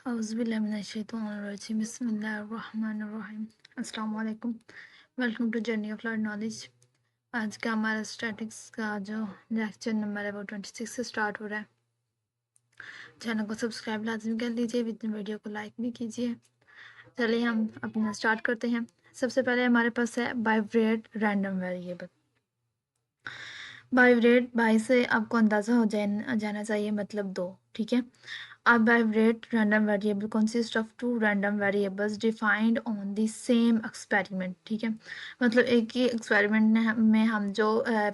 औज़ुबिल्लाहिमिनश्शैतानिर्रजीम बिस्मिल्लाहिर्रहमानिर्रहीम। अस्सलाम वालेकुम। Welcome to journey of learn knowledge. आज का हमारा स्टैटिक्स का जो लेक्चर नंबर है वो 26 से स्टार्ट हो रहा है। चैनल को सब्सक्राइब लाजमी कर लीजिए, वीडियो को लाइक भी कीजिए। चलिए हम अपना स्टार्ट करते हैं। सबसे पहले हमारे पास है vibrate random variable. Vibrate by से आपको अंदाज़ा हो जाना चाहिए, मतलब दो, ठीक है। A vibrate random variable consists of two random variables defined on the same experiment, ठीक है। मतलब एक ही एक्सपेरिमेंट में हम जो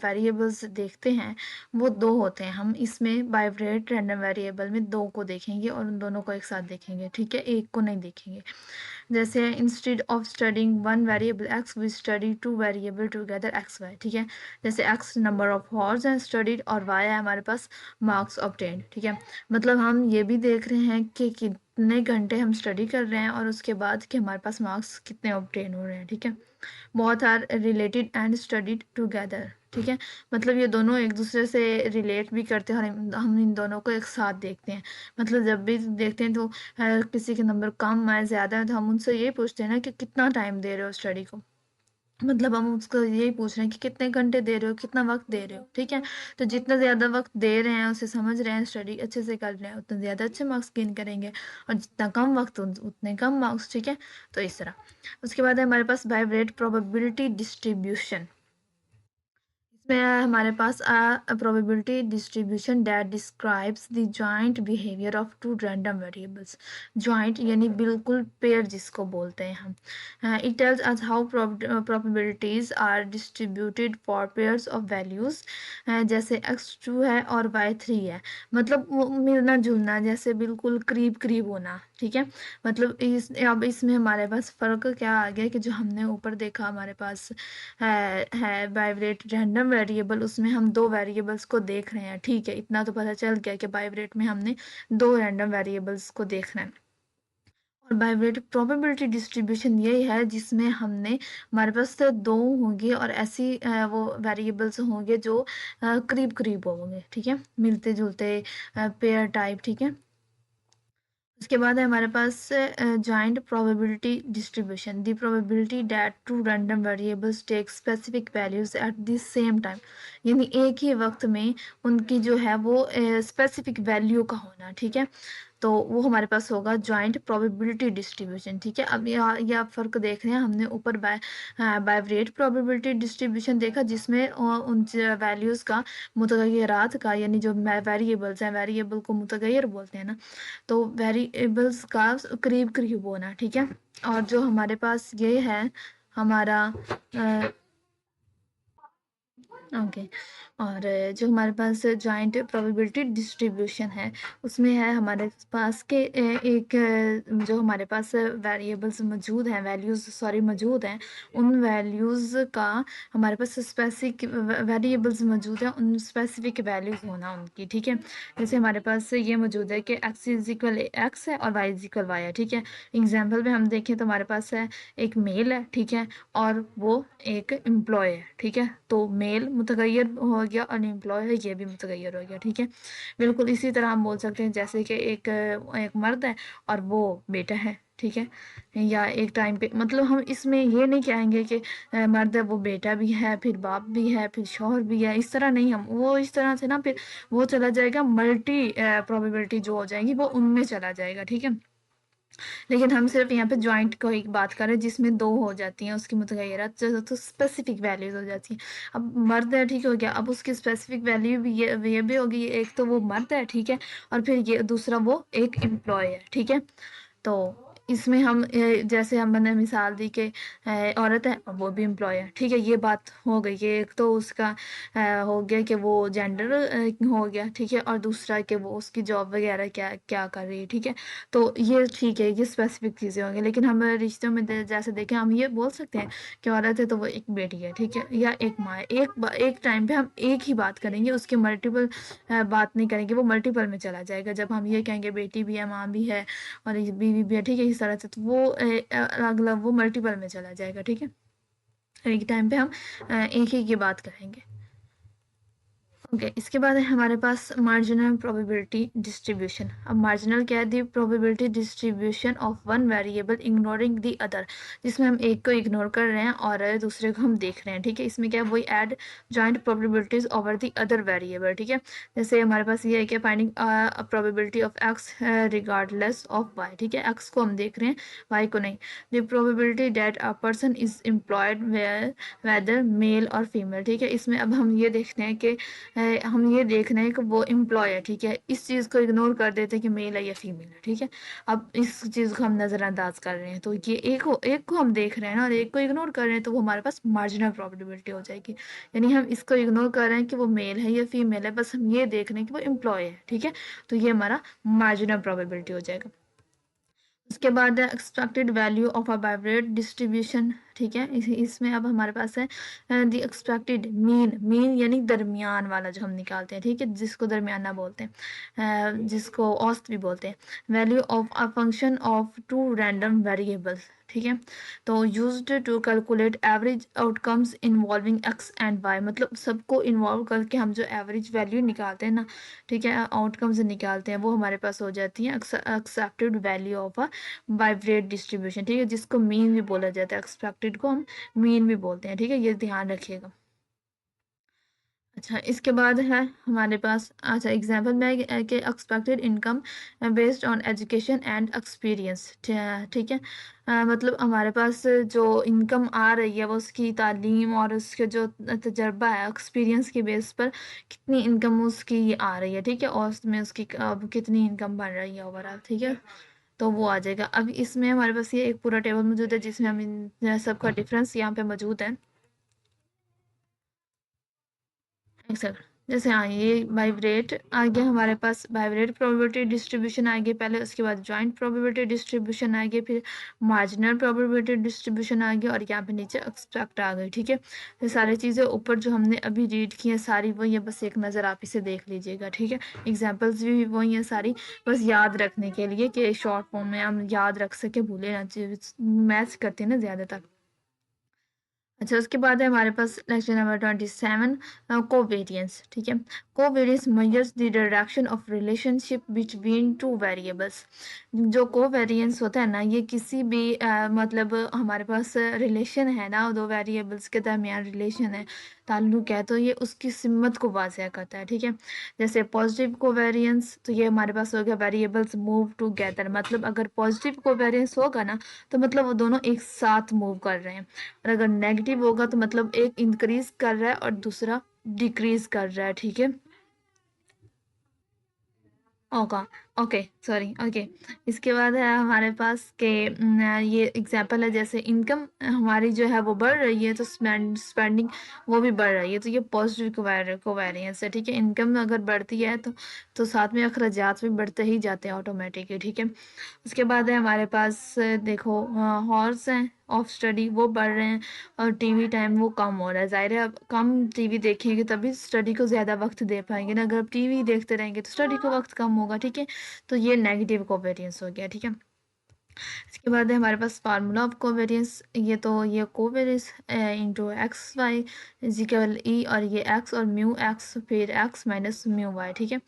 वेरिएबल्स देखते हैं वो दो होते हैं। हम इसमें वाइब्रेट रैंडम वेरिएबल में दो को देखेंगे और उन दोनों को एक साथ देखेंगे, ठीक है, एक को नहीं देखेंगे। जैसे instead of studying one variable X we study two variable together X Y, ठीक है। जैसे X number of horse and studied और वाई है हमारे पास मार्क्स ऑब्टेन्ड, ठीक है। मतलब हम ये भी देख रहे हैं कि कितने घंटे हम स्टडी कर रहे हैं और उसके बाद कि हमारे पास मार्क्स कितने ऑब्टेन हो रहे हैं, ठीक है। Both are related and studied together, ठीक है। मतलब ये दोनों एक दूसरे से रिलेट भी करते हैं और हम इन दोनों को एक साथ देखते हैं। मतलब जब भी देखते हैं तो किसी के नंबर कम है ज़्यादा है तो हम उनसे ये पूछते हैं ना कि कितना टाइम दे रहे हो स्टडी को। मतलब हम उसको यही पूछ रहे हैं कि कितने घंटे दे रहे हो, कितना वक्त दे रहे हो, ठीक है। तो जितना ज़्यादा वक्त दे रहे हैं, उसे समझ रहे हैं, स्टडी अच्छे से कर रहे हैं, उतने ज़्यादा अच्छे मार्क्स गेन करेंगे। और जितना कम वक्त उतने कम मार्क्स, ठीक है। तो इस तरह उसके बाद है हमारे पास वाइब्रेट प्रोबेबिलिटी डिस्ट्रीब्यूशन। इसमें हमारे पास probability distribution that describes the joint behaviour of two random variables. Joint यानी बिल्कुल पेयर जिसको बोलते हैं हम। It tells us how probabilities are distributed for pairs of values. जैसे x2 है और y3 है, मतलब मिलना जुलना, जैसे बिल्कुल करीब करीब होना, ठीक है। मतलब अब इसमें हमारे पास फ़र्क क्या आ गया कि जो हमने ऊपर देखा हमारे पास है वाइब्रेट रैंडम वेरिएबल, उसमें हम दो वेरिएबल्स को देख रहे हैं, ठीक है। इतना तो पता चल गया कि वाइब्रेट में हमने दो रैंडम वेरिएबल्स को देखना है। और वाइब्रेट प्रोबेबिलिटी डिस्ट्रीब्यूशन ये है जिसमें हमने हमारे पास तो दो होंगे और ऐसी वो वेरिएबल्स होंगे जो करीब करीब होंगे, ठीक है, मिलते जुलते पेयर टाइप, ठीक है। उसके बाद है हमारे पास joint probability distribution, the probability that two random variables take specific values at the same time. यानी एक ही वक्त में उनकी जो है वो स्पेसिफिक वैल्यू का होना, ठीक है। तो वो हमारे पास होगा जॉइंट प्रोबेबिलिटी डिस्ट्रीब्यूशन, ठीक है। अब ये आप फ़र्क देख रहे हैं, हमने ऊपर वाइब्रेट प्रोबेबिलिटी डिस्ट्रीब्यूशन देखा जिसमें उन वैल्यूज़ का मुतगय्यरात का, यानी जो वेरिएबल्स हैं, वेरिएबल को मुतगय्यर बोलते हैं ना, तो वेरिएबल्स का करीब करीब होना, ठीक है। और जो हमारे पास ये है हमारा ओके, और जो हमारे पास जॉइंट प्रोबेबिलिटी डिस्ट्रीब्यूशन है उसमें है हमारे पास के एक जो हमारे पास वेरिएबल्स मौजूद हैं, वैल्यूज़ सॉरी मौजूद हैं, उन वैल्यूज़ का हमारे पास स्पेसिफिक वेरिएबल्स मौजूद हैं, उन स्पेसिफिक वैल्यूज़ होना उनकी, ठीक है। जैसे हमारे पास ये मौजूद है कि एक्स इज इक्वल एक्स है और वाई इज इक्वल वाई है, ठीक है। एग्जाम्पल में हम देखें तो हमारे पास है एक मेल है, ठीक है, और वो एक एम्प्लॉय है, ठीक है। तो मेल मुतगय्यर हो गया और एम्प्लॉय है ये भी मुतगय्यर हो गया, ठीक है। बिल्कुल इसी तरह हम बोल सकते हैं जैसे कि एक मर्द है और वो बेटा है, ठीक है। या एक टाइम पे मतलब हम इसमें ये नहीं कहेंगे कि मर्द है वो बेटा भी है, फिर बाप भी है, फिर शौहर भी है, इस तरह नहीं। हम वो इस तरह से ना फिर वो चला जाएगा, मल्टी प्रोबेबिलिटी जो हो जाएगी वो उनमें चला जाएगा, ठीक है। लेकिन हम सिर्फ यहाँ पे जॉइंट को एक बात करें जिसमें दो हो जाती हैं उसकी मुतगय्यरात तो स्पेसिफिक वैल्यूज हो जाती हैं। अब मर्द है, ठीक हो गया, अब उसकी स्पेसिफिक वैल्यू भी ये भी होगी, एक तो वो मर्द है, ठीक है, और फिर ये दूसरा वो एक एम्प्लॉय है, ठीक है। तो इसमें हम जैसे हमने मिसाल दी कि औरत है और वो भी एम्प्लॉय है, ठीक है। ये बात हो गई कि एक तो उसका हो गया कि वो जेंडर हो गया, ठीक है, और दूसरा कि वो उसकी जॉब वगैरह क्या क्या कर रही है, ठीक है। तो ये ठीक है, ये स्पेसिफिक चीज़ें होंगी। लेकिन हम रिश्तों में जैसे देखें हम ये बोल सकते हैं कि औरत है तो वो एक बेटी है, ठीक है, या एक माँ है। एक टाइम पे हम एक ही बात करेंगे, उसके मल्टीपल बात नहीं करेंगे, वो मल्टीपल में चला जाएगा। जब हम ये कहेंगे बेटी भी है, माँ भी है और ये बीवी भी है, ठीक है, इस तरह से, तो वो अलग अलग वो मल्टीपल में चला जाएगा, ठीक है। एक टाइम पे हम एक ही की बात करेंगे। ओके, इसके बाद है हमारे पास मार्जिनल प्रोबेबिलिटी डिस्ट्रीब्यूशन। अब मार्जिनल क्या है? The probability distribution of one variable ignoring the other, जिसमें हम एक को इग्नोर कर रहे हैं और दूसरे को हम देख रहे हैं। ठीक है, इसमें क्या है? वही add joint probabilities over the other variable. ठीक है, जैसे हमारे पास ये है कि finding probability of X regardless of Y. ठीक है, एक्स को हम देख रहे हैं, वाई को नहीं। The probability that a person is employed whether male और फीमेल। ठीक है, इसमें अब हम ये देखते हैं कि हम ये देख रहे हैं कि वो एम्प्लॉय है। ठीक है, इस चीज़ को इग्नोर कर देते हैं कि मेल है या फीमेल है। ठीक है, अब इस चीज़ को हम नज़रअंदाज कर रहे हैं, तो ये एक को हम देख रहे हैं ना और एक को इग्नोर कर रहे हैं, तो वो हमारे पास मार्जिनल प्रोबेबिलिटी हो जाएगी। यानी हम इसको इग्नोर कर रहे हैं कि वो मेल है या फीमेल है, बस हम ये देख रहे हैं कि वो एम्प्लॉय है। ठीक है, तो ये हमारा मार्जिनल प्रोबेबिलिटी हो जाएगा। उसके बाद expected value of a bivariate distribution. ठीक है, इसमें अब हमारे पास है द एक्सपेक्टेड मीन। मीन यानी दरमियान वाला जो हम निकालते हैं। ठीक है, जिसको दरमियाना बोलते हैं, जिसको औसत भी बोलते हैं। Value of a function of two random variables. ठीक है, तो used to calculate average outcomes involving X and Y. मतलब सबको इन्वॉल्व करके हम जो एवरेज वैल्यू निकालते हैं ना, ठीक है, आउटकम्स निकालते हैं, वो हमारे पास हो जाती है accepted value of a vibrate distribution. ठीक है, जिसको मीन भी बोला जाता है, एक्सपेक्टेड को हम मीन भी बोलते हैं। ठीक है, ये ध्यान रखिएगा। अच्छा, इसके बाद है हमारे पास, अच्छा एग्जांपल में कि expected income based on education and experience. ठीक है, मतलब हमारे पास जो इनकम आ रही है वो उसकी तालीम और उसके जो तजर्बा है, एक्सपीरियंस के बेस पर कितनी इनकम उसकी आ रही है। ठीक है, और उसमें उसकी अब कितनी इनकम बन रही है ओवरऑल। ठीक है, तो वो आ जाएगा। अब इसमें हमारे पास ये एक पूरा टेबल मौजूद है जिसमें हम इन सबका डिफरेंस यहाँ पे मौजूद है। एक सेकंड, जैसे हाँ, ये वाइब्रेट आ गया हमारे पास, वाइब्रेट प्रोबेबिलिटी डिस्ट्रीब्यूशन आ गई पहले, उसके बाद जॉइंट प्रोबेबिलिटी डिस्ट्रीब्यूशन आ गई, फिर मार्जिनल प्रोबेबिलिटी डिस्ट्रीब्यूशन आ गया और यहाँ पे नीचे एक्सपेक्ट आ गई। ठीक है, ये सारी चीज़ें ऊपर जो हमने अभी रीड की हैं सारी वही है, बस एक नज़र आप इसे देख लीजिएगा। ठीक है, एग्जाम्पल्स भी वही हैं सारी, बस याद रखने के लिए कि शॉर्ट फॉर्म में हम याद रख सके, भूले ना, मैथ्स करते हैं ना ज़्यादातर। अच्छा, उसके बाद है हमारे पास लेक्चर नंबर 27, कोवेरियंस। ठीक है, covariance measures the direction of relationship between two variables. जो कोवेरियंस होता है ना, ये किसी भी मतलब हमारे पास रिलेशन है ना, दो वेरिएबल्स के दरमियान रिलेशन है, ताल्लुक है, तो ये उसकी सिमत को वाज़ह करता है। ठीक है, जैसे पॉजिटिव कोवेरियंस, तो ये हमारे पास हो गया वेरिएबल्स मूव टुगेदर। मतलब अगर पॉजिटिव कोवेरियंस होगा ना, तो मतलब वो दोनों एक साथ मूव कर रहे हैं, और अगर नेगेटिव होगा तो मतलब एक इंक्रीज कर रहा है और दूसरा डिक्रीज कर रहा है। ठीक है, ओका ओके सॉरी ओके। इसके बाद है हमारे पास के ये एग्जांपल है, जैसे इनकम हमारी जो है वो बढ़ रही है, तो स्पेंडिंग वो भी बढ़ रही है, तो ये पॉजिटिव कोवेरियंस है। ठीक है, इनकम अगर बढ़ती है तो साथ में अखराजात भी बढ़ते ही जाते हैं ऑटोमेटिकली। ठीक है, उसके बाद है हमारे पास देखो हॉर्स हैं ऑफ स्टडी, वो बढ़ रहे हैं, और टीवी टाइम वो कम हो रहा है। ज़ाहिर है, अब कम टीवी देखेंगे तभी स्टडी को ज़्यादा वक्त दे पाएंगे ना, अगर टीवी देखते रहेंगे तो स्टडी को वक्त कम होगा। ठीक है, तो ये नेगेटिव कोवेरियंस हो गया। ठीक है, इसके बाद है हमारे पास फार्मूला ऑफ कोवेरियंस। ये covariance into X Y is equal E, और ये एक्स और म्यू एक्स, फिर एक्स माइनस म्यू वाई। ठीक है,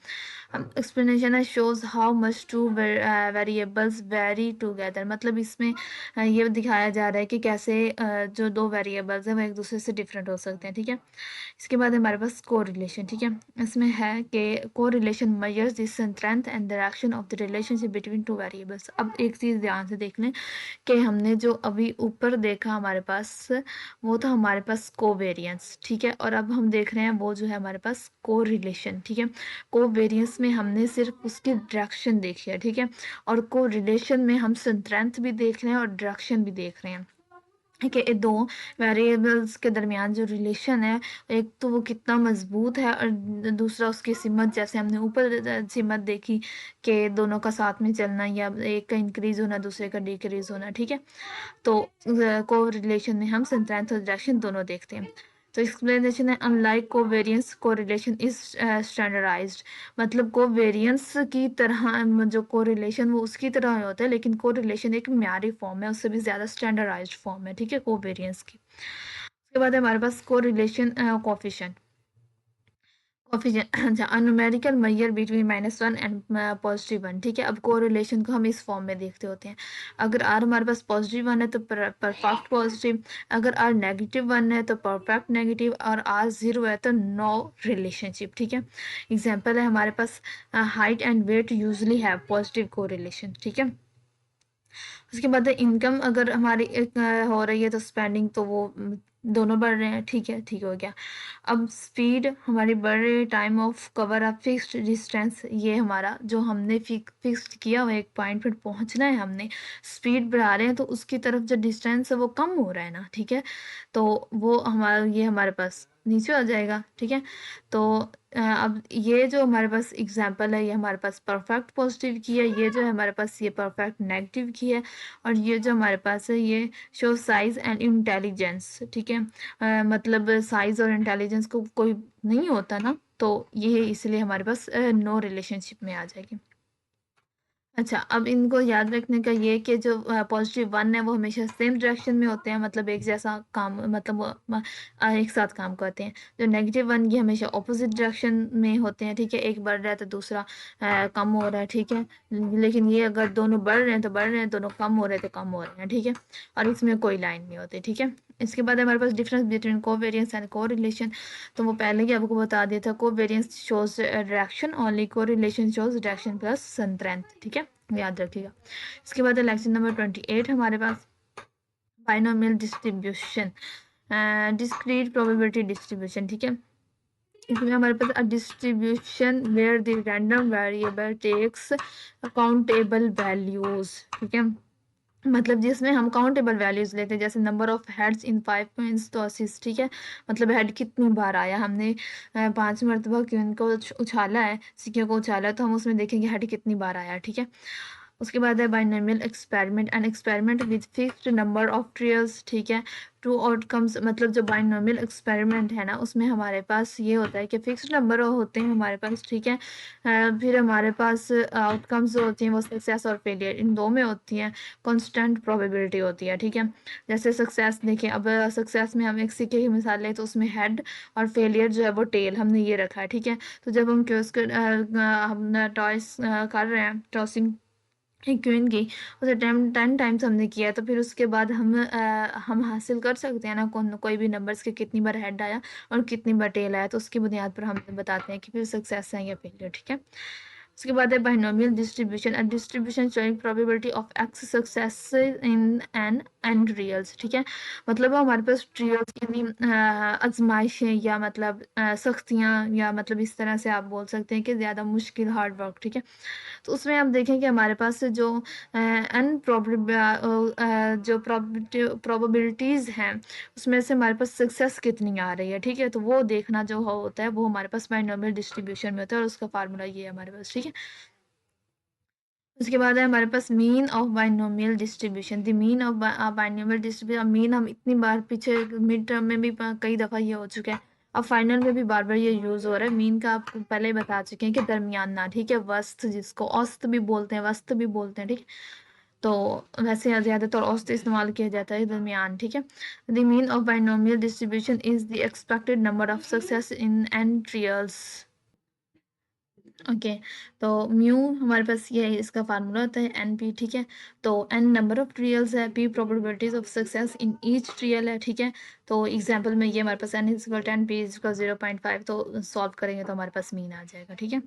एक्सप्लेनेशन है shows how much two variables vary together. मतलब इसमें ये दिखाया जा रहा है कि कैसे जो दो वेरिएबल्स हैं वो एक दूसरे से डिफरेंट हो सकते हैं। ठीक है, इसके बाद हमारे पास कोरिलेशन। ठीक है, इसमें है कि correlation measures the strength and direction of the relationship between two variables. अब एक चीज़ ध्यान से देख लें कि हमने जो अभी ऊपर देखा हमारे पास, वो था हमारे पास कोवेरियंस। ठीक है, और अब हम देख रहे हैं वो जो है हमारे पास कोरिलेशन। ठीक है, कोवेरियंस में हमने सिर्फ उसकी डायरेक्शन देखी है। ठीक है, और कोरिलेशन में हम स्ट्रेंथ भी देख रहे हैं और डायरेक्शन भी देख रहे हैं। ठीक है, ये दो वेरिएबल्स के दरमियान जो रिलेशन है, एक तो वो कितना मजबूत है, और दूसरा उसकी सिमत, जैसे हमने ऊपर सिमत देखी कि दोनों का साथ में चलना, या एक का इंक्रीज होना दूसरे का डिक्रीज होना। ठीक है, तो को रिलेशन में हम स्ट्रेंथ और डायरेक्शन दोनों देखते हैं। तो एक्सप्लेनेशन है unlike covariance correlation is standardized. मतलब कोवेरियंस की तरह जो कोरिलेशन वो उसकी तरह होता है, लेकिन कोरिलेशन एक म्यारी फॉर्म है, उससे भी ज़्यादा स्टैंडर्डाइज्ड फॉर्म है। ठीक है, कोवेरियंस की। उसके बाद हमारे पास कोरिलेशन कोफिशिएंट। कोफिशिएंट अच्छा न्यूमेरिकल मेजर बिटवीन -1 एंड +1 ठीक है। अब कोरिलेशन को हम इस फॉर्म में देखते होते हैं। अगर आर हमारे पास +1 है तो परफेक्ट पॉजिटिव, अगर आर -1 है तो परफेक्ट नेगेटिव, और आर 0 है तो नो रिलेशनशिप ठीक है। एग्जाम्पल है हमारे पास height and weight usually have positive correlation ठीक है। उसके बाद इनकम अगर हमारी हो रही है तो स्पेंडिंग तो वो दोनों बढ़ रहे हैं ठीक है, ठीक हो गया। अब स्पीड हमारी बढ़ रही है, time of cover up fixed distance, ये हमारा जो हमने फिक्स्ड किया हुआ एक पॉइंट पर पहुंचना है, हमने स्पीड बढ़ा रहे हैं तो उसकी तरफ जो डिस्टेंस है वो कम हो रहा है ना ठीक है। तो वो हमारा ये हमारे पास नीचे आ जाएगा ठीक है। तो अब ये जो हमारे पास एग्जाम्पल है ये हमारे पास परफेक्ट पॉजिटिव की है, ये जो है हमारे पास ये परफेक्ट नेगेटिव की है, और ये जो हमारे पास है ये शो साइज एंड इंटेलिजेंस ठीक है। मतलब साइज और इंटेलिजेंस को कोई नहीं होता ना, तो ये इसलिए हमारे पास नो रिलेशनशिप में आ जाएगी। अच्छा, अब इनको याद रखने का ये कि जो +1 है वो हमेशा सेम डायरेक्शन में होते हैं, मतलब एक जैसा काम, मतलब वो एक साथ काम करते हैं। जो -1 ये हमेशा ऑपोजिट डायरेक्शन में होते हैं ठीक है। एक बढ़ रहा है तो दूसरा कम हो रहा है ठीक है। लेकिन ये अगर दोनों बढ़ रहे हैं तो बढ़ रहे हैं, दोनों कम हो रहे हैं तो कम हो रहे हैं ठीक है। और इसमें कोई लाइन नहीं होती ठीक है। इसके बाद हमारे पास difference between covariance and correlation, तो वो पहले ही आपको बता दिया था। Covariance shows direction only, correlation shows direction plus strength ठीक है, याद रखिएगा। इसके बाद लेक्चर नंबर 28 हमारे पास binomial distribution, discrete probability distribution ठीक है। इसमें हमारे पास distribution where the random variable takes countable values ठीक है। मतलब जिसमें हम काउंटेबल वैल्यूज लेते हैं, जैसे number of heads in 5 points तो असिस्ट ठीक है। मतलब हेड कितनी बार आया, हमने 5 मरतबा क्यों को उछाला है, सिक्के को उछाला है, तो हम उसमें देखेंगे हेड कितनी बार आया ठीक है। उसके बाद है binomial experiment, an experiment with fixed number of trials ठीक है। टू आउटकम्स, मतलब जो बाइनोमियल एक्सपेरिमेंट है ना उसमें हमारे पास ये होता है कि फिक्स्ड नंबर होते हैं हमारे पास ठीक है। फिर हमारे पास आउटकम्स जो होती हैं वो सक्सेस और फेलियर इन दो में होती हैं, कांस्टेंट प्रोबेबिलिटी होती है ठीक है। जैसे सक्सेस देखें, अब सक्सेस में हम एक सिक्के की मिसाल लें तो उसमें हेड, और फेलियर जो है वो टेल, हमने ये रखा है ठीक है। तो जब हम क्योस हम टॉयस कर रहे हैं, टॉसिंग क्वीन की, उसे 10 टाइम्स हमने किया, तो फिर उसके बाद हम हासिल कर सकते हैं ना कोई भी नंबर्स के कितनी बार हेड आया और कितनी बार टेल आया, तो उसकी बुनियाद पर हम बताते हैं कि फिर सक्सेस है या फेलियर ठीक है। उसके बाद है binomial distribution, a distribution showing probability of X success in N and trials ठीक है। मतलब हमारे पास ट्रियल्स यानी आजमाइशें या मतलब सख्तियाँ, या मतलब इस तरह से आप बोल सकते हैं कि ज़्यादा मुश्किल हार्ड वर्क ठीक है। तो उसमें आप देखें कि हमारे पास जो जो प्रोबेबिलिटीज़ हैं उसमें से हमारे पास सक्सेस कितनी आ रही है ठीक है। तो वो देखना जो होता है वो हमारे पास बाइनोमियल डिस्ट्रीब्यूशन में होता है, और उसका फार्मूला ये है हमारे पास ठीक है। उसके बाद है हमारे पास mean of binomial distribution, the mean of binomial distribution. Mean हम इतनी बार पीछे मिड टर्म में भी कई दफ़ा ये हो चुका है, अब फाइनल में भी बार बार ये यूज़ हो रहा है। मीन का आपको पहले ही बता चुके हैं कि दरमियाना ठीक है, वस्त जिसको औसत भी बोलते हैं, वस्त भी बोलते हैं ठीक है। तो वैसे ज़्यादातर औसत इस्तेमाल किया जाता है, दरमियान ठीक है। The mean of binomial distribution is the expected number of success in N trials okay. तो म्यू हमारे पास ये है, इसका फार्मूला होता है एन पी ठीक है। तो एन नंबर ऑफ ट्रियल्स है, P probabilities of success in each trial है ठीक है। तो एग्जांपल में ये हमारे पास N is equal 10, P is equal 0.5, तो सॉल्व करेंगे तो हमारे पास मीन आ जाएगा ठीक है।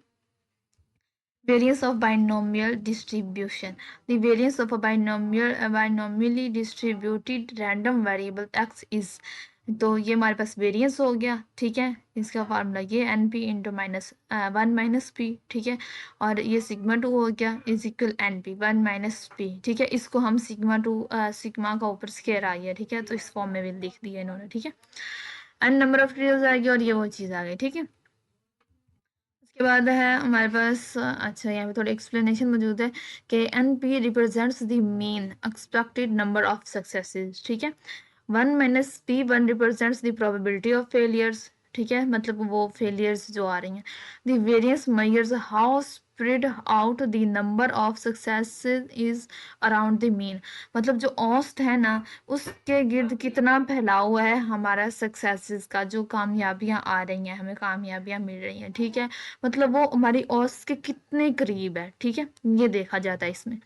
Variance of binomial distribution. The variance of a binomially distributed random variable x is, तो ये हमारे पास वेरिएंस हो गया ठीक है। इसका फार्मूला ये एन पी इंटू -1 - पी ठीक है। और ये सिग्मा 2 हो गया is equal to N 1 - P ठीक है। इसको हम सिग्मा का ऊपर स्केयर आई है ठीक है, तो इस फॉर्म में भी लिख दिया इन्होंने ठीक है। एन नंबर ऑफ ट्रियल्स आएगी और ये वो चीज़ आ गई ठीक है। उसके बाद है हमारे पास अच्छा यहाँ पे थोड़ी एक्सप्लेनेशन मौजूद है कि N P represents the mean expected number of successes ठीक है। 1 - P 1 represents the probability of failures ठीक है, मतलब वो फेलियर्स जो आ रही हैं। The variance measures how spread out the number of successes is around the mean. मतलब जो औसत है ना, उसके गिर्द कितना फैला हुआ है हमारा सक्सेसेस का, जो कामयाबियां आ रही हैं, हमें कामयाबियां मिल रही हैं, ठीक है। मतलब वो हमारी औसत के कितने करीब है, ठीक है, ये देखा जाता है इसमें।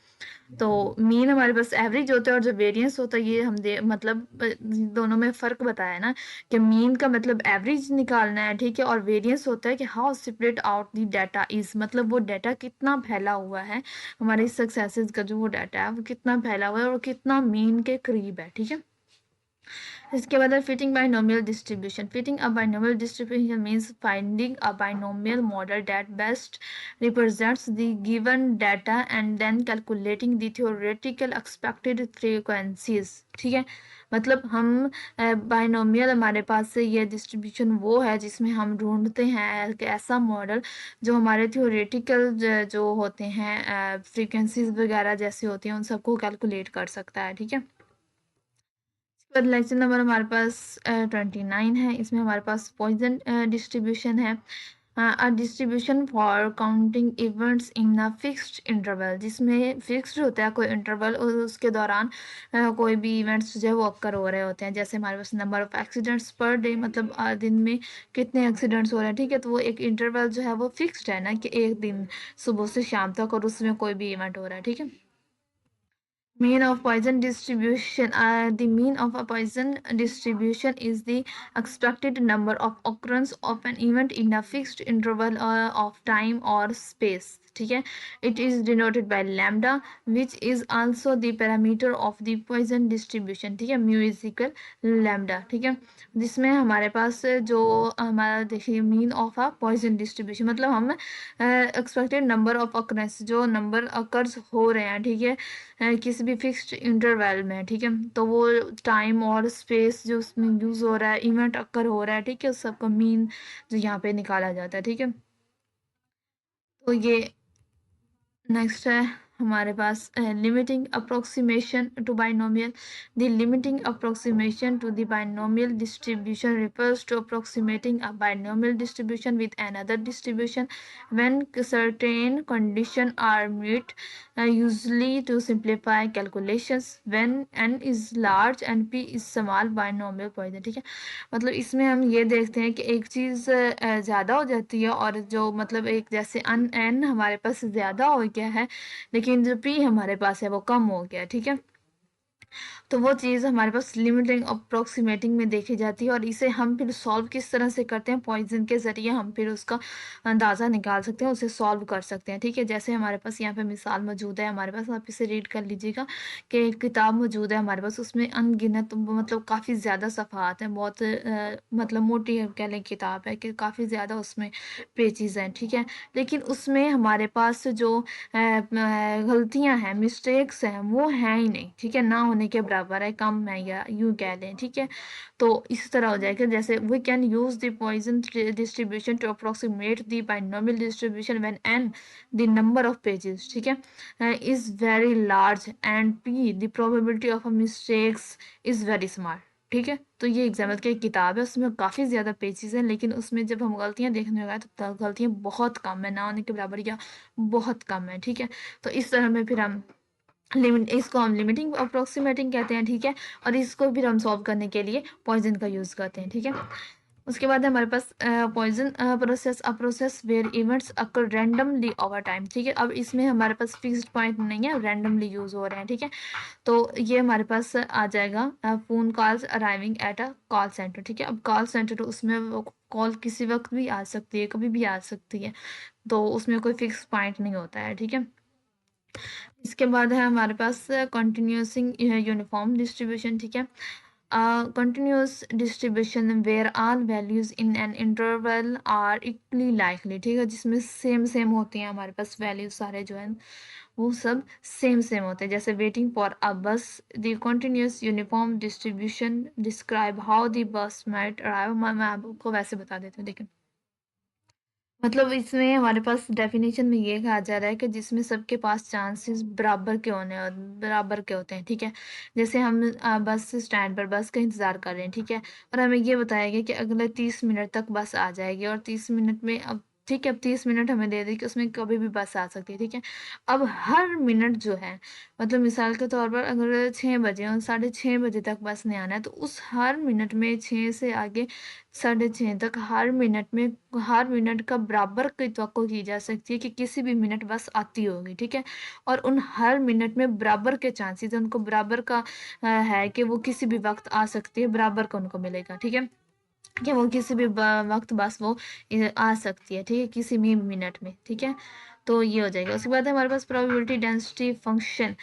तो मीन हमारे पास एवरेज होता है, और जो वेरिएंस होता है ये हम मतलब दोनों में फर्क बताया है ना, कि मीन का मतलब एवरेज निकालना है, ठीक है, और वेरिएंस होता है कि how separate out the data is, मतलब वो डाटा कितना फैला हुआ है, हमारे सक्सेसेस का जो वो डाटा है वो कितना फैला हुआ है और कितना मीन के करीब है, ठीक है। इसके बाद है fitting binomial distribution. Fitting a binomial distribution means finding a binomial model that best represents the given data and then calculating the theoretical expected frequencies, ठीक है। मतलब हम बाइनोमियल, हमारे पास से ये डिस्ट्रीब्यूशन वो है जिसमें हम ढूंढते हैं एक ऐसा मॉडल जो हमारे थियोरेटिकल जो होते हैं फ्रीक्वेंसीज वगैरह जैसे होती हैं उन सबको कैलकुलेट कर सकता है, ठीक है। पर लेक्चर नंबर हमारे पास 29 है। इसमें हमारे पास पॉइजन डिस्ट्रीब्यूशन है। Distribution for counting events in a fixed interval, जिसमें फिक्स्ड होता है कोई इंटरवल और उसके दौरान कोई भी इवेंट्स जो है वो अक्कर हो रहे होते हैं। जैसे हमारे पास number of accidents per day, मतलब दिन में कितने एक्सीडेंट्स हो रहे हैं, ठीक है। तो वो एक इंटरवल जो है वो फिक्स्ड है ना, कि एक दिन सुबह से शाम तक और उसमें कोई भी इवेंट हो रहा है, ठीक है। Mean of Poisson distribution. The mean of a Poisson distribution is the expected number of occurrence of an event in a fixed interval of time or space, ठीक है। It is denoted by lambda, which is also the parameter of the Poisson distribution, ठीक है। mu is equal lambda, ठीक है। जिसमें हमारे पास जो हमारा देखिए mean of a Poisson distribution, मतलब हम एक्सपेक्टेड नंबर ऑफ अकरेंस, जो नंबर अकर्स हो रहे हैं, ठीक है, किसी भी फिक्स्ड इंटरवल में, ठीक है। तो वो टाइम और स्पेस जो उसमें यूज हो रहा है, इवेंट अकर हो रहा है, ठीक है, उस सबका मीन जो यहाँ पे निकाला जाता है, ठीक है। तो ये नेक्स्ट है हमारे पास limiting approximation to binomial. The limiting approximation to the binomial distribution refers to approximating a binomial distribution with another distribution when certain conditions are met, usually to simplify calculations when n is large and p is small binomial Poisson, ठीक है। मतलब इसमें हम ये देखते हैं कि एक चीज़ ज़्यादा हो जाती है, और जो मतलब एक जैसे एन हमारे पास ज़्यादा हो गया है, लेकिन जो पी हमारे पास है वो कम हो गया, ठीक है। तो वो चीज़ हमारे पास लिमिटिंग अप्रोक्सीमेटिंग में देखी जाती है, और इसे हम फिर सॉल्व किस तरह से करते हैं, पॉइजन के ज़रिए हम फिर उसका अंदाज़ा निकाल सकते हैं, उसे सॉल्व कर सकते हैं, ठीक है। जैसे हमारे पास यहाँ पे मिसाल मौजूद है हमारे पास, आप इसे रीड कर लीजिएगा कि एक किताब मौजूद है हमारे पास, उसमें अनगिनत मतलब काफ़ी ज़्यादा सफ़हात हैं, बहुत मतलब मोटी कह लें किताब है, कि काफ़ी ज़्यादा उसमें पेजेस हैं, ठीक है। लेकिन उसमें हमारे पास जो गलतियाँ हैं, मिस्टेक्स हैं, वो हैं ही नहीं, ठीक है, ना होने के बराबर है, कम है, या यूँ कह लें, ठीक है। तो इस तरह हो जाएगा, जैसे we can use the Poisson distribution to approximate the binomial distribution when N the number of pages, ठीक है, is very large and P the probability of a mistakes is very small, ठीक है। तो ये एग्जाम्पल की एक किताब है, उसमें काफ़ी ज़्यादा पेजेस हैं, लेकिन उसमें जब हम गलतियाँ देखने लगा तो गलतियाँ बहुत कम है, ना होने के बराबर या बहुत कम है, ठीक है। तो इस तरह में फिर हम लिमिट, इसको हम लिमिटिंग अप्रोक्सीमेटिंग कहते हैं, ठीक है। और इसको फिर हम सॉल्व करने के लिए पॉइजन का यूज़ करते हैं, ठीक है। उसके बाद हमारे पास Poisson process, a process where events occur randomly over time, ठीक है। अब इसमें हमारे पास फिक्स्ड पॉइंट नहीं है, रैंडमली यूज़ हो रहे हैं, ठीक है। तो ये हमारे पास आ जाएगा phone calls arriving at a call centre, ठीक है। अब कॉल सेंटर उसमें कॉल किसी वक्त भी आ सकती है, कभी भी आ सकती है, तो उसमें कोई फिक्स पॉइंट नहीं होता है, ठीक है। इसके बाद है हमारे पास कंटिन्यूसिंग यूनिफॉर्म डिस्ट्रीब्यूशन, ठीक है। Continuous distribution where all values in an interval are equally likely, ठीक है, जिसमें सेम सेम होती हैं हमारे पास वैल्यूज सारे जो हैं वो सब सेम सेम होते हैं। जैसे वेटिंग फॉर अ बस, the continuous uniform distribution describe how the bus might arrive. मैं आपको वैसे बता देती हूँ, देखिए मतलब इसमें हमारे पास डेफिनेशन में ये कहा जा रहा है कि जिसमें सबके पास चांसेस बराबर के होते हैं, ठीक है। जैसे हम बस स्टैंड पर बस का इंतज़ार कर रहे हैं, ठीक है, और हमें ये बताया गया कि अगले 30 मिनट तक बस आ जाएगी, और 30 मिनट में अब ठीक है, अब 30 मिनट हमें दे दी कि उसमें कभी भी बस आ सकती है, ठीक है। अब हर मिनट जो है मतलब मिसाल के तौर पर अगर 6 बजे और 6:30 बजे तक बस ने आना है, तो उस हर मिनट में 6 से आगे 6:30 तक हर मिनट में हर मिनट का बराबर की तवक्को की जा सकती है कि किसी भी मिनट बस आती होगी, ठीक है। और उन हर मिनट में बराबर के चांसेस है, उनको बराबर का है कि वो किसी भी वक़्त आ सकती है, बराबर का उनको मिलेगा, ठीक है। कि वो किसी भी वक्त बस वो आ सकती है, ठीक है, किसी भी मिनट में, ठीक है। तो ये हो जाएगा। उसके बाद है हमारे पास probability density function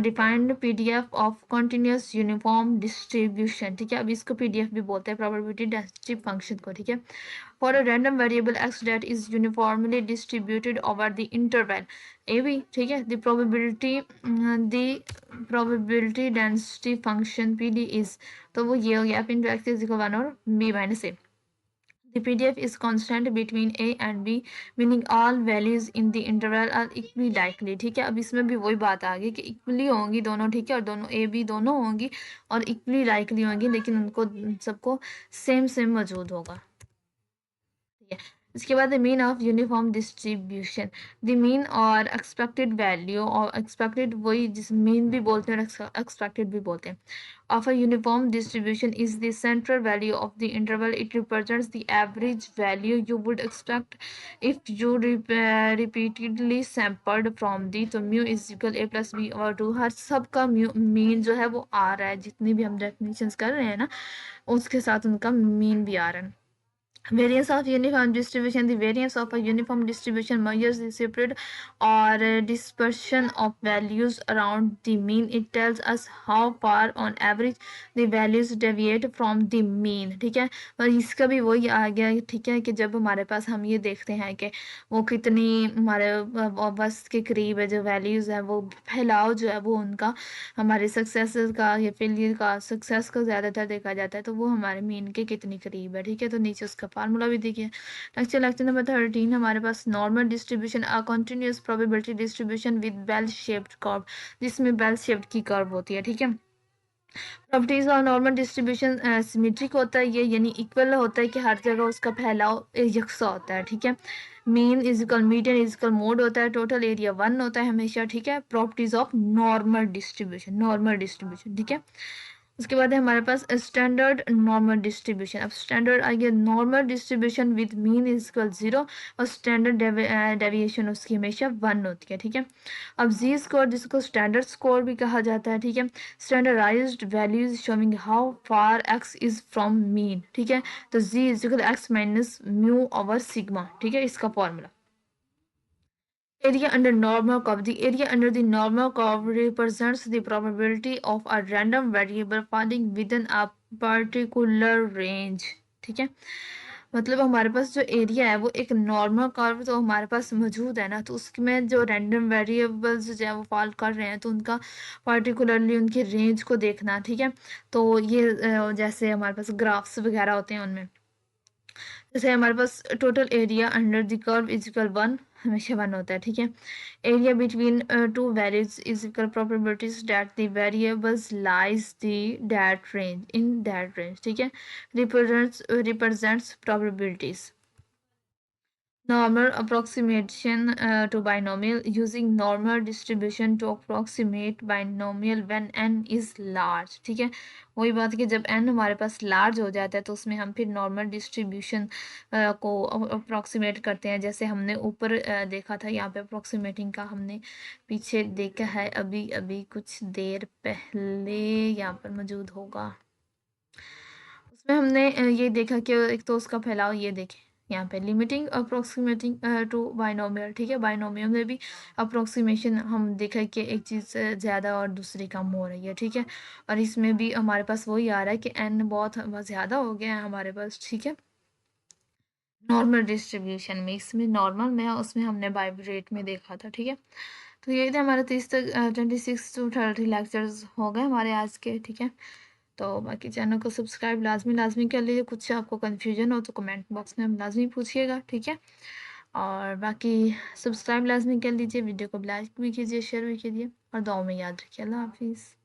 defined PDF of continuous uniform distribution, ठीक है। अब इसको पीडीएफ भी बोलते हैं प्रोबेबिलिटी डेंसिटी फंक्शन को, ठीक है। For a random variable x that is uniformly distributed over the interval a b, ठीक है, the probability density function pd is, तो वो ये हो गया f into x is equal 1 और b minus a. The PDF is constant between a and b, meaning all values in the interval are equally likely, ठीक है। अब इसमें भी वही बात आ गई कि इक्वली होंगी दोनों, ठीक है, और दोनों a b दोनों होंगी और इक्वली लाइकली होंगी, लेकिन उनको सबको सेम सेम मौजूद होगा, ठीक है। इसके बाद the mean of uniform distribution, the mean और एक्सपेक्टेड वैल्यू, और एक्सपेक्टेड वही जिस मीन भी बोलते हैं और एक्सपेक्टेड भी बोलते हैं, of a uniform distribution is the central value of the interval. It represents the average value you would expect if you repeatedly sampled from the, तो mu is equal a plus b और 2, हर सब का mean जो है वो आ रहा है, जितनी भी हम डेफिनेशंस कर रहे हैं ना उसके साथ उनका मीन भी आ रहा है। Variance of uniform distribution, the variance of a uniform distribution measures the spread or dispersion of values around the mean. It tells us how far on average the values deviate from the mean, ठीक है। और इसका भी वही आ गया, ठीक है, कि जब हमारे पास हम ये देखते हैं कि वो कितनी हमारे बस के करीब है, जो वैल्यूज है वो फैलाव जो है वो उनका हमारे सक्सेस का या फेलियर का, सक्सेस का ज़्यादातर देखा जाता है, तो वो हमारे मीन के कितनी करीब है, ठीक है। तो नीचे उसका फार्मूला भी देखिए। नेक्स्ट लेक्चर नंबर 13 हमारे पास normal distribution, a continuous probability distribution with bell shaped curve, जिसमें बेल शेप्ड की कर्व होती है, ठीक है। Properties of normal distribution symmetric होता है ये, यानी इक्वल होता है कि हर जगह उसका फैलाव यकसा होता है, ठीक है। Mean is equal median is equal mode होता है, टोटल एरिया 1 होता है हमेशा, ठीक है। प्रॉपर्टीज ऑफ नॉर्मल डिस्ट्रीब्यूशन, ठीक है। उसके बाद है हमारे पास स्टैंडर्ड नॉर्मल डिस्ट्रीब्यूशन। अब स्टैंडर्ड आ गया normal distribution with mean is equal 0 और स्टैंडर्ड डेविएशन उसकी हमेशा 1 होती है, ठीक है। अब जी स्कोर, जिसको स्टैंडर्ड स्कोर भी कहा जाता है, ठीक है, standardized values showing how far X is from mean, ठीक है। तो Z is equal X minus mu over sigma, ठीक है, इसका formula. Area under normal curve. The area under the normal curve represents the probability of a random variable falling within a particular range, ठीक है। मतलब हमारे पास जो area है वो एक नॉर्मल कर्व तो हमारे पास मौजूद है ना, तो उसमें जो रैंडम वेरिएबल्स जो है वो फॉल कर रहे हैं, तो उनका पार्टिकुलरली उनकी रेंज को देखना, ठीक है। तो ये जैसे हमारे पास ग्राफ्स वगैरह होते हैं उनमें, जैसे हमारे पास total area under the curve is equal 1, हमेशा 1 होता है, ठीक है। Area between two variables is equal probabilities that the variables lies the that range in that range, ठीक है। Represents probabilities. Normal approximation to binomial, using normal distribution to approximate binomial when n is large, ठीक है। वही बात कि जब n हमारे पास large हो जाता है तो उसमें हम फिर नॉर्मल डिस्ट्रीब्यूशन को अप्रोक्सीमेट करते हैं, जैसे हमने ऊपर देखा था। यहाँ पे अप्रोक्सीमेटिंग का हमने पीछे देखा है, अभी अभी कुछ देर पहले यहाँ पर मौजूद होगा। उसमें हमने ये देखा कि एक तो उसका फैलाव ये देखें यहाँ पे लिमिटिंग अप्रोक्सीमेटिंग टू बाइनोमियल, ठीक है। बाइनोमियल में भी अप्रोक्सीमेशन हम देखा कि एक चीज़ ज़्यादा और दूसरी कम हो रही है, ठीक है। और इसमें भी हमारे पास वही आ रहा है कि एन बहुत ज़्यादा हो गया है हमारे पास, ठीक है। नॉर्मल डिस्ट्रीब्यूशन में, इसमें नॉर्मल में उसमें हमने बाइब्रेट में देखा था, ठीक है। तो ये थे हमारे 30 तक 26 to 30 लेक्चर्स हो गए हमारे आज के, ठीक है। तो बाकी चैनल को सब्सक्राइब लाजमी कर लीजिए। कुछ आपको कन्फ्यूजन हो तो कमेंट बॉक्स में हम लाजमी पूछिएगा, ठीक है। और बाकी सब्सक्राइब लाजमी कर लीजिए, वीडियो को लाइक भी कीजिए, शेयर भी कीजिए और दुआओं में याद रखिए। अल्लाह हाफिज़।